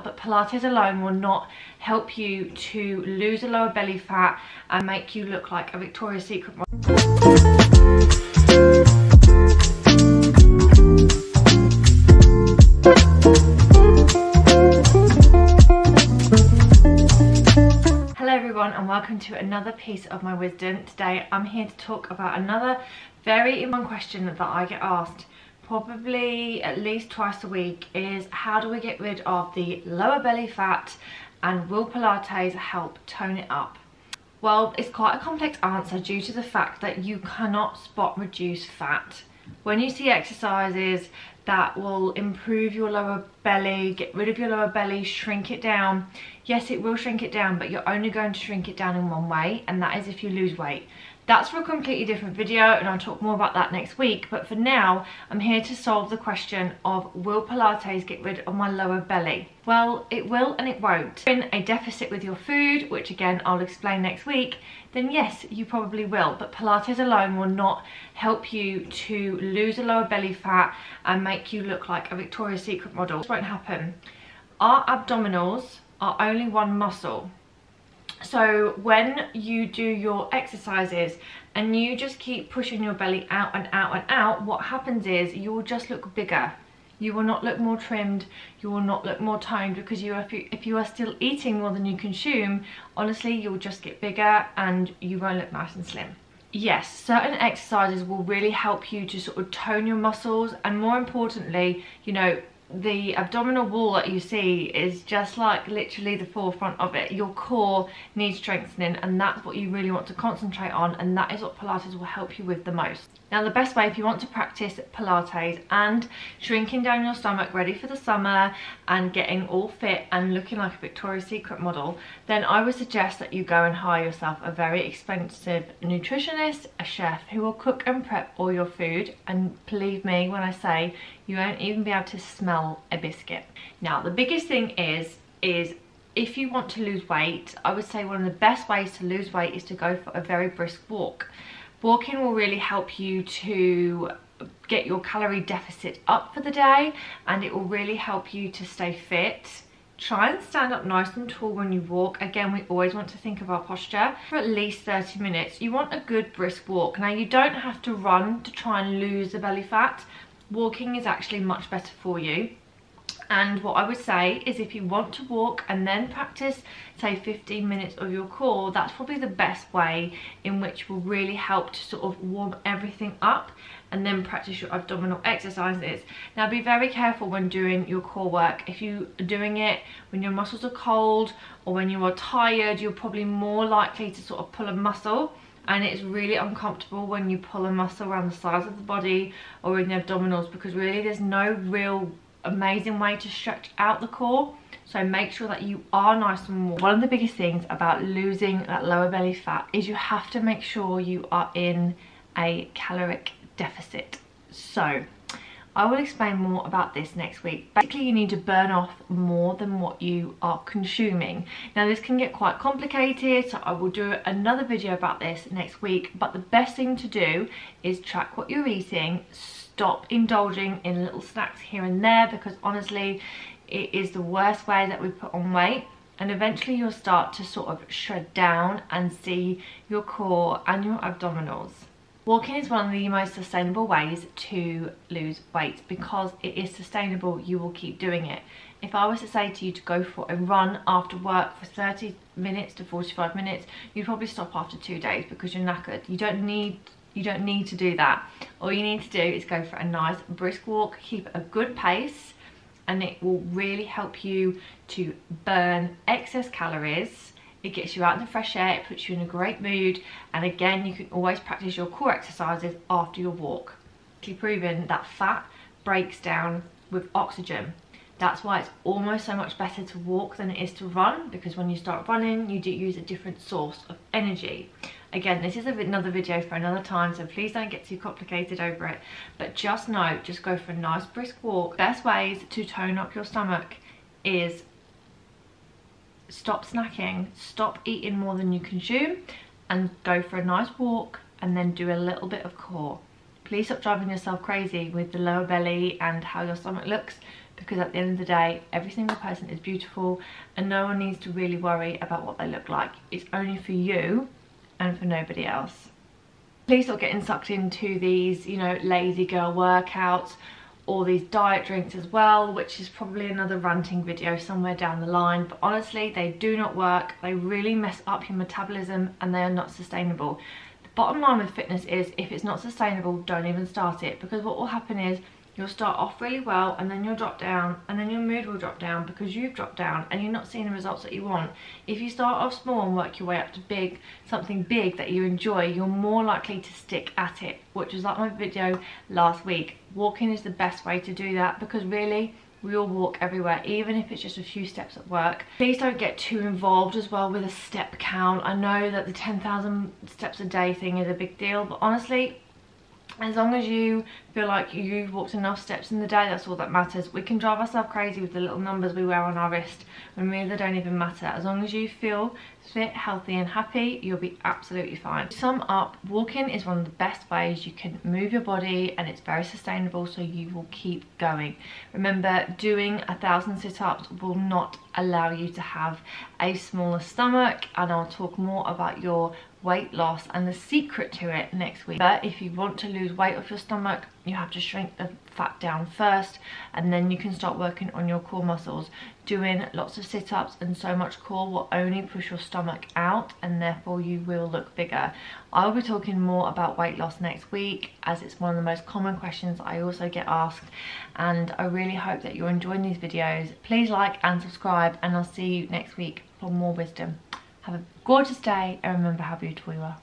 but Pilates alone will not help you to lose a lower belly fat and make you look like a Victoria's Secret model. Hello everyone and welcome to another piece of my wisdom. Today I'm here to talk about another very important question that I get asked probably at least twice a week, is how do we get rid of the lower belly fat and will Pilates help tone it up? Well, it's quite a complex answer due to the fact that you cannot spot reduce fat. When you see exercises that will improve your lower belly, get rid of your lower belly, shrink it down, yes, it will shrink it down, but you're only going to shrink it down in one way, and that is if you lose weight. That's for a completely different video and I'll talk more about that next week, but for now I'm here to solve the question of will Pilates get rid of my lower belly? Well, it will and it won't. If you're in a deficit with your food, which again I'll explain next week, then yes, you probably will, but Pilates alone will not help you to lose a lower belly fat and make you look like a Victoria's Secret model. This won't happen. Our abdominals are only one muscle. So when you do your exercises and you just keep pushing your belly out and out and out, what happens is you will just look bigger. You will not look more trimmed, you will not look more toned, because if you are still eating more than you consume, honestly, you'll just get bigger and you won't look nice and slim. Yes, certain exercises will really help you to sort of tone your muscles, and more importantly, you know, the abdominal wall that you see is just like literally the forefront of it. Your core needs strengthening, and that's what you really want to concentrate on, and that is what Pilates will help you with the most. Now, the best way if you want to practice Pilates and shrinking down your stomach, ready for the summer and getting all fit and looking like a Victoria's Secret model, then I would suggest that you go and hire yourself a very expensive nutritionist, a chef who will cook and prep all your food, and believe me when I say you won't even be able to smell a biscuit. Now, the biggest thing is if you want to lose weight, I would say one of the best ways to lose weight is to go for a very brisk walk. Walking will really help you to get your calorie deficit up for the day, and it will really help you to stay fit. Try and stand up nice and tall when you walk. Again, we always want to think of our posture. For at least 30 minutes, you want a good brisk walk. Now, you don't have to run to try and lose the belly fat. Walking is actually much better for you. And what I would say is, if you want to walk and then practice, say 15 minutes of your core, that's probably the best way in which will really help to sort of warm everything up, and then practice your abdominal exercises. Now, be very careful when doing your core work. If you are doing it when your muscles are cold or when you are tired, you're probably more likely to sort of pull a muscle, and it's really uncomfortable when you pull a muscle around the sides of the body or in the abdominals, because really there's no real amazing way to stretch out the core. So make sure that you are nice and warm. One of the biggest things about losing that lower belly fat is you have to make sure you are in a caloric deficit. So I will explain more about this next week. Basically, you need to burn off more than what you are consuming. Now, this can get quite complicated, so I will do another video about this next week, but the best thing to do is track what you're eating. Stop indulging in little snacks here and there, because honestly it is the worst way that we put on weight, and eventually you'll start to sort of shred down and see your core and your abdominals. Walking is one of the most sustainable ways to lose weight, because it is sustainable. You will keep doing it. If I was to say to you to go for a run after work for 30 minutes to 45 minutes, you'd probably stop after 2 days because you're knackered. You don't need to do that. All you need to do is go for a nice brisk walk, keep a good pace, and it will really help you to burn excess calories. It gets you out in the fresh air, it puts you in a great mood, and again, you can always practice your core exercises after your walk. It's proven that fat breaks down with oxygen. That's why it's almost so much better to walk than it is to run, because when you start running, you do use a different source of energy. Again, this is another video for another time, so please don't get too complicated over it. But just know, just go for a nice brisk walk. Best ways to tone up your stomach is stop snacking, stop eating more than you consume, and go for a nice walk, and then do a little bit of core. Please stop driving yourself crazy with the lower belly and how your stomach looks. because at the end of the day, every single person is beautiful and no one needs to really worry about what they look like. It's only for you and for nobody else. Please stop getting sucked into these, you know, lazy girl workouts or these diet drinks as well, which is probably another ranting video somewhere down the line. But honestly, they do not work. They really mess up your metabolism and they are not sustainable. The bottom line with fitness is, if it's not sustainable, don't even start it, because what will happen is you'll start off really well and then you'll drop down and then your mood will drop down because you've dropped down and you're not seeing the results that you want. If you start off small and work your way up to something big that you enjoy, you're more likely to stick at it, which was like my video last week. Walking is the best way to do that, because really we all walk everywhere, even if it's just a few steps at work. Please don't get too involved as well with a step count. I know that the 10,000 steps a day thing is a big deal, but honestly, as long as you feel like you've walked enough steps in the day, that's all that matters. We can drive ourselves crazy with the little numbers we wear on our wrist when really they don't even matter. As long as you feel fit, healthy and happy, you'll be absolutely fine. To sum up, walking is one of the best ways you can move your body, and it's very sustainable, so you will keep going. Remember, doing 1,000 sit-ups will not allow you to have a smaller stomach, and I'll talk more about your weight loss and the secret to it next week. But if you want to lose weight off your stomach, you have to shrink the fat down first, and then you can start working on your core muscles. Doing lots of sit-ups and so much core will only push your stomach out, and therefore you will look bigger. I'll be talking more about weight loss next week, as it's one of the most common questions I also get asked, and I really hope that you're enjoying these videos. Please like and subscribe, and I'll see you next week for more wisdom. Have a gorgeous day, and remember how beautiful you are.